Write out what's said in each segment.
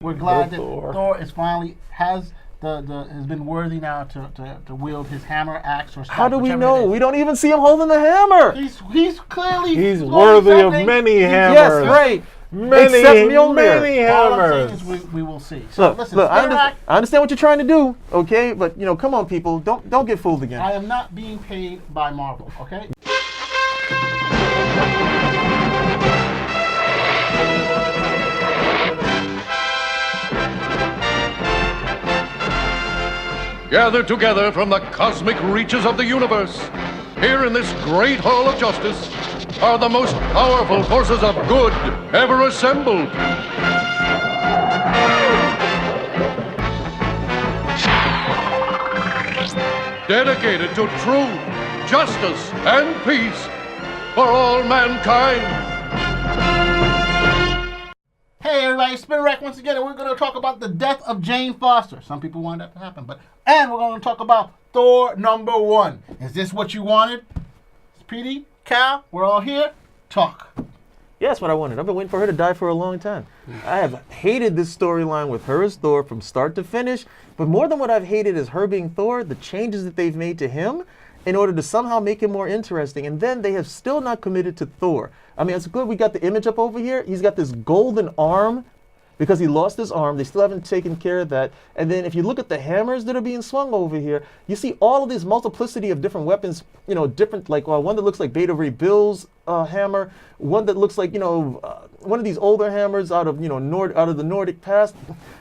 We're glad that Thor. Thor is finally has has been worthy now to wield his hammer, axe, or staff. How do we whichever know? it is. We don't even see him holding the hammer. He's clearly He's doing worthy of something. many hammers. Yes, Yes, right. Many, Except Mjolnir. Many All I'm hammers. saying is we will see. So Look, listen, look, I Spirit Act, understand what you're trying to do, okay? But come on, people, don't get fooled again. I am not being paid by Marvel, okay? Gathered together from the cosmic reaches of the universe, here in this great hall of justice, are the most powerful forces of good ever assembled. Dedicated to truth, justice, and peace for all mankind. Hey everybody, Spirit Act once again, and we're going to talk about the death of Jane Foster. Some people want that to happen, and we're going to talk about Thor #1. Is this what you wanted? Speedy, Cal, we're all here. Talk. Yeah, that's what I wanted. I've been waiting for her to die for a long time. I have hated this storyline with her as Thor from start to finish, but more than what I've hated is her being Thor, the changes that they've made to him in order to somehow make him more interesting, and then they have still not committed to Thor. I mean, it's good we got the image up over here. He's got this golden arm because he lost his arm. They still haven't taken care of that. And then if you look at the hammers that are being swung over here, you see all of this multiplicity of different weapons, different, like one that looks like Beta Ray Bill's hammer, one that looks like, one of these older hammers out of, out of the Nordic past.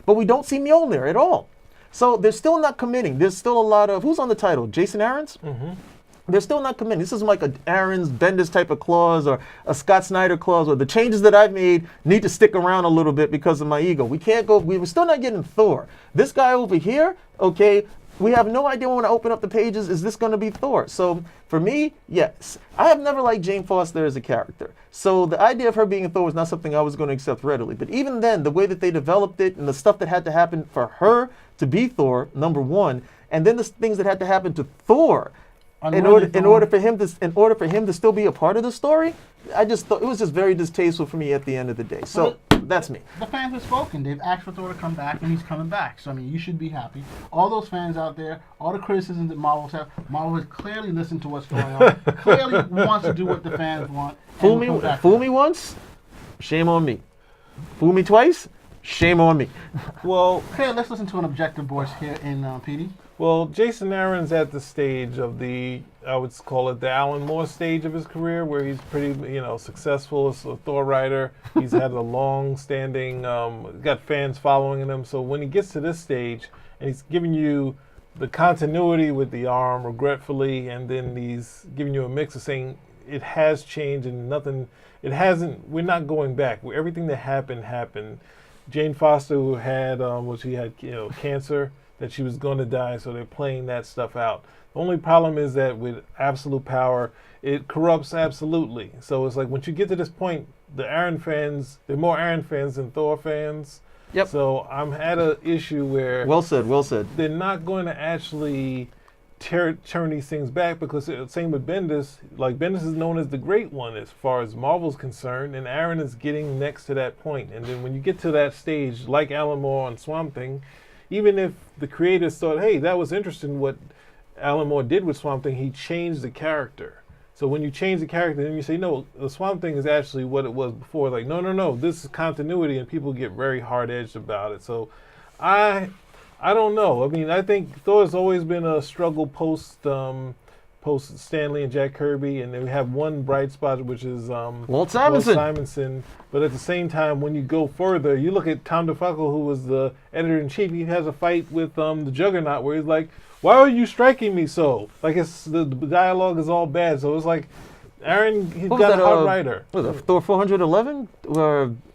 But we don't see Mjolnir at all. So they're still not committing. There's still a lot of, who's on the title? Jason Aaron's? Mm-hmm. They're still not committing. This isn't like a Aaron's Bendis type of clause or a Scott Snyder clause, or the changes that I've made need to stick around a little bit because of my ego. We can't go, we're still not getting Thor. This guy over here, okay, we have no idea when I open up the pages, is this going to be Thor? So for me, yes. I have never liked Jane Foster as a character. So the idea of her being Thor was not something I was going to accept readily. But even then, the way that they developed it and the stuff that had to happen for her to be Thor, #1, and then the things that had to happen to Thor in order for him to still be a part of the story, I just thought it was just very distasteful for me at the end of the day. So that's me. The fans have spoken. They've asked for Thor to come back, and he's coming back. So I mean, you should be happy. All those fans out there, all the criticisms that Marvel has clearly listened to what's going on. Clearly wants to do what the fans want. Fool me once, shame on me. Fool me twice, shame on me. Well, okay, let's listen to an objective voice here in PD. Well, Jason Aaron's at the stage of I would call it the Alan Moore stage of his career, where he's pretty, successful as a Thor writer. He's had a long-standing, got fans following him. So when he gets to this stage, and he's giving you the continuity with the arm, regretfully, and then he's giving you a mix of saying it has changed and nothing, it hasn't, we're not going back. Everything that happened. Jane Foster, who had, she had, cancer, that she was going to die, so they're playing that stuff out. The only problem is that with absolute power, it corrupts absolutely. So it's like once you get to this point, the Aaron fans, there are more Aaron fans than Thor fans. Yep. So I'm at an issue where Well said. they're not going to actually turn these things back, because same with Bendis. Like, Bendis is known as the great one as far as Marvel's concerned, and Aaron is getting next to that point. And then when you get to that stage, like Alan Moore on Swamp Thing, even if the creators thought, hey, that was interesting what Alan Moore did with Swamp Thing, he changed the character. So when you change the character, then you say, no, the Swamp Thing is actually what it was before. Like, no, this is continuity, and people get very hard-edged about it. So I don't know. I mean, I think Thor's always been a struggle post Stanley and Jack Kirby, and then we have one bright spot, which is Walt Simonson. But at the same time, when you go further, you look at Tom DeFalco, who was the editor-in-chief. He has a fight with the Juggernaut, where he's like, "Why are you striking me so?" Like, the dialogue is all bad. So it's like Aaron, he's got a hard writer. What was that, Thor 411?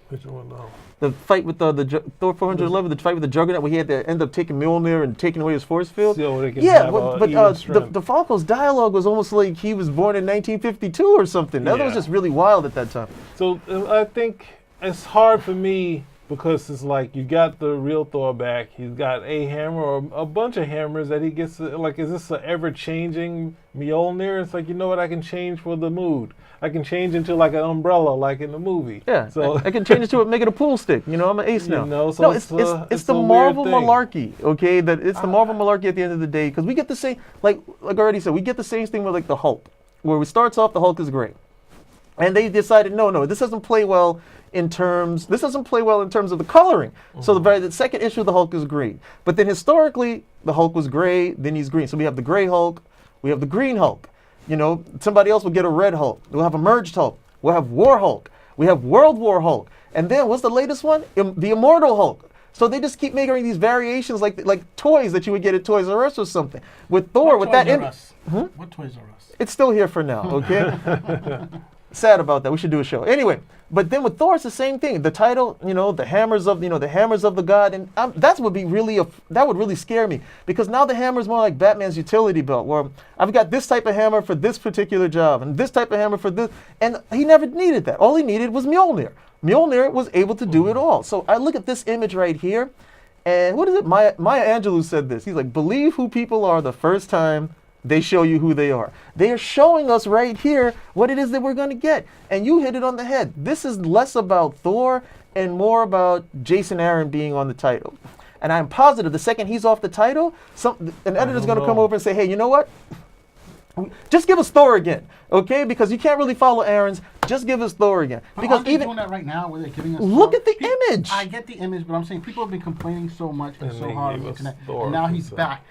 Which one? No. The fight with the Thor 411, the fight with the Juggernaut, where he had to end up taking Mjolnir and taking away his force field. So they can Yeah, have, but the Falco's dialogue was almost like he was born in 1952 or something. That was just really wild at that time. So I think it's hard for me because it's like you got the real Thor back. He's got a hammer or a bunch of hammers that he gets. Like, is this an ever-changing Mjolnir? It's like, you know what? I can change for the mood. I can change into like an umbrella, like in the movie. Yeah, So I can change it to make it a pool stick. You know, I'm an ace now. So no, it's the a Marvel weird thing. malarkey. Okay, that it's the Marvel malarkey at the end of the day, because we get the same, like I already said, we get the same thing with like the Hulk, where it starts off the Hulk is great, and they decided no, this doesn't play well in terms. This doesn't play well in terms of the coloring. So the second issue of the Hulk is great, but then historically the Hulk was gray, then he's green. So we have the gray Hulk, we have the green Hulk. You know, somebody else will get a red Hulk. We'll have a merged Hulk. We'll have War Hulk. We have World War Hulk. And then what's the latest one? The Immortal Hulk. So they just keep making these variations like toys that you would get at Toys R Us or something. With Thor, with that image. What Toys R Us? It's still here for now, okay? Sad about that. We should do a show. Anyway, but then with Thor, it's the same thing. The title, you know, the hammers of the god, and that would really scare me, because now the hammer is more like Batman's utility belt, where I've got this type of hammer for this particular job, and this type of hammer for this, and he never needed that. All he needed was Mjolnir. Mjolnir was able to do it all. So I look at this image right here, and what is it? Maya Angelou said this. He's like, believe who people are the first time they show you who they are. They are showing us right here what it is that we're going to get. And you hit it on the head. This is less about Thor and more about Jason Aaron being on the title. And I'm positive the second he's off the title, an editor's going to come over and say, hey, you know what? Just give us Thor again, okay? Because you can't really follow Aaron's. Just give us Thor again. But because aren't they doing that right now, where they're giving us look Thor? at the image. I get the image, but I'm saying people have been complaining so much and so they hard on gave the us internet, Thor and now he's himself. back.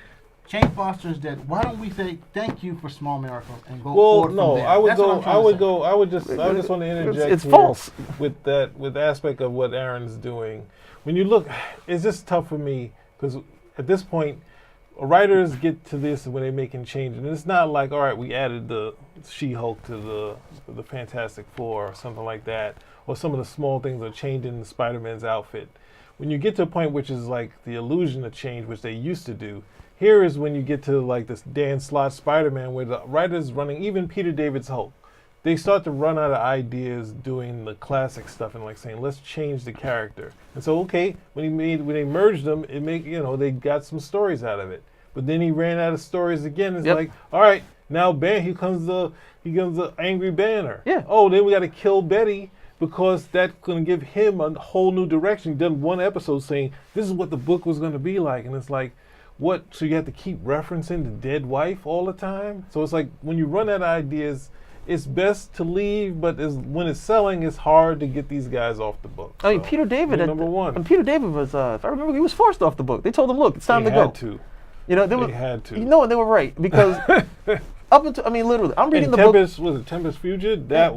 Jane Foster's dead. Why don't we say thank you for small miracles and go Well, forward no, from there? I would That's what go. I'm trying I to would say. go. I just want to interject. It's here false. with the aspect of what Aaron's doing. When you look, it's just tough for me, because at this point, writers get to this when they're making changes, and it's not like, all right, we added the She-Hulk to the Fantastic Four or something like that, or some of the small things are changing Spider-Man's outfit. When you get to a point which is like the illusion of change, which they used to do, here is when you get to like this Dan Slott Spider-Man, where the writers running, even Peter David's Hulk, they start to run out of ideas doing the classic stuff and like saying, let's change the character. And so, okay, when they merged them, they got some stories out of it. But then he ran out of stories again. It's like, all right, now here comes the angry Banner. Yeah. Oh, then we got to kill Betty, because that's going to give him a whole new direction. He done one episode saying this is what the book was going to be like, and it's like, what? So you have to keep referencing the dead wife all the time? So it's like, when you run out of ideas, it's best to leave, but when it's selling, it's hard to get these guys off the book. I mean, Peter David, number one. And Peter David was, if I remember, he was forced off the book. They told him, look, it's time to go. They had to. You know, They had to. You know, and they were right, because up until, I mean, literally, I'm reading the book. Was it Tempest Fugit? That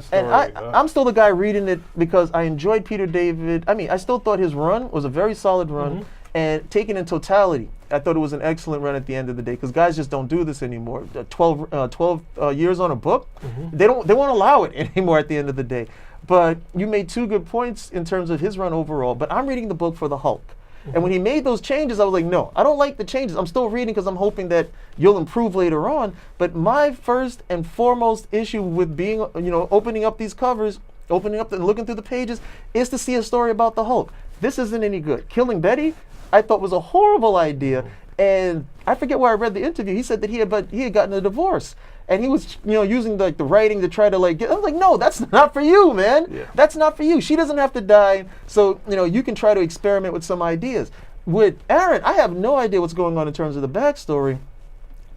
story. And I'm still the guy reading it because I enjoyed Peter David. I mean, I still thought his run was a very solid run. And taken in totality, I thought it was an excellent run at the end of the day, because guys just don't do this anymore. 12 years on a book, they won't allow it anymore at the end of the day. But you made two good points in terms of his run overall. But I'm reading the book for the Hulk. And when he made those changes, I was like, no, I don't like the changes. I'm still reading because I'm hoping that you'll improve later on. But my first and foremost issue with being, opening up these covers, opening up and looking through the pages, is to see a story about the Hulk. This isn't any good. Killing Betty, I thought was a horrible idea. And I forget where I read the interview. He said that he had gotten a divorce. And he was, using the writing to try to get. I was like, no, that's not for you, man. Yeah. That's not for you. She doesn't have to die. So, you can try to experiment with some ideas. With Aaron, I have no idea what's going on in terms of the backstory.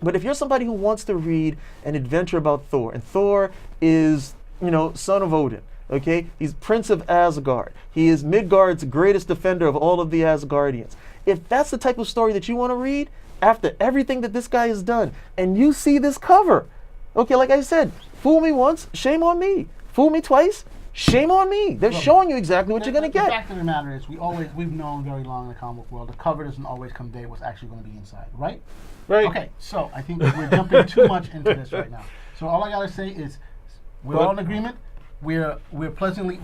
But if you're somebody who wants to read an adventure about Thor, and Thor is, son of Odin. Okay, he's Prince of Asgard. He is Midgard's greatest defender of all of the Asgardians. If that's the type of story that you want to read, after everything that this guy has done, and you see this cover, okay, like I said, fool me once, shame on me. Fool me twice, shame on me. They're showing you exactly what you're going to get. The fact of the matter is, we've known very long in the comic book world, the cover doesn't always convey what's actually going to be inside, right? Right. Okay, so I think we're jumping too much into this right now. So all I got to say is, we're all in agreement. We're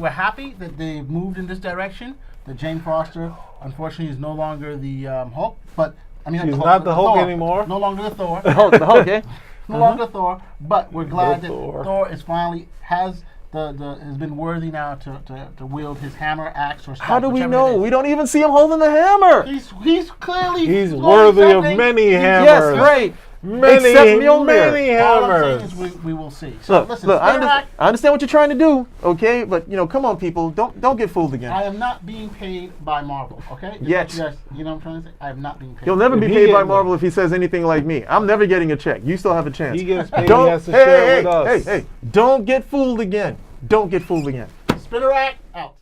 happy that they've moved in this direction. That Jane Foster, unfortunately, is no longer the Hulk, but she's not the Hulk Thor anymore. No longer the Thor. The Hulk, yeah. No longer Thor, but we're glad that Thor. Thor is finally has has been worthy now to wield his hammer, axe, or staff? How do we whichever know? it is? We don't even see him holding the hammer. He's clearly He's doing worthy of something. many hammers. Yes, right. Many, Except Mjolnir. many All I'm hammers. saying is we will see. So Look, listen, look, Spirit I understand what you're trying to do, okay? But come on, people, don't get fooled again. I am not being paid by Marvel, okay? Just Yet. you know what I'm trying to say? I am not being paid. He'll never be If he paid by get- Marvel if he says anything like me. I'm never getting a check. You still have a chance. He gets paid, Don't, he has to share it with us. Hey, don't get fooled again. Don't get fooled again. Spinnerack out.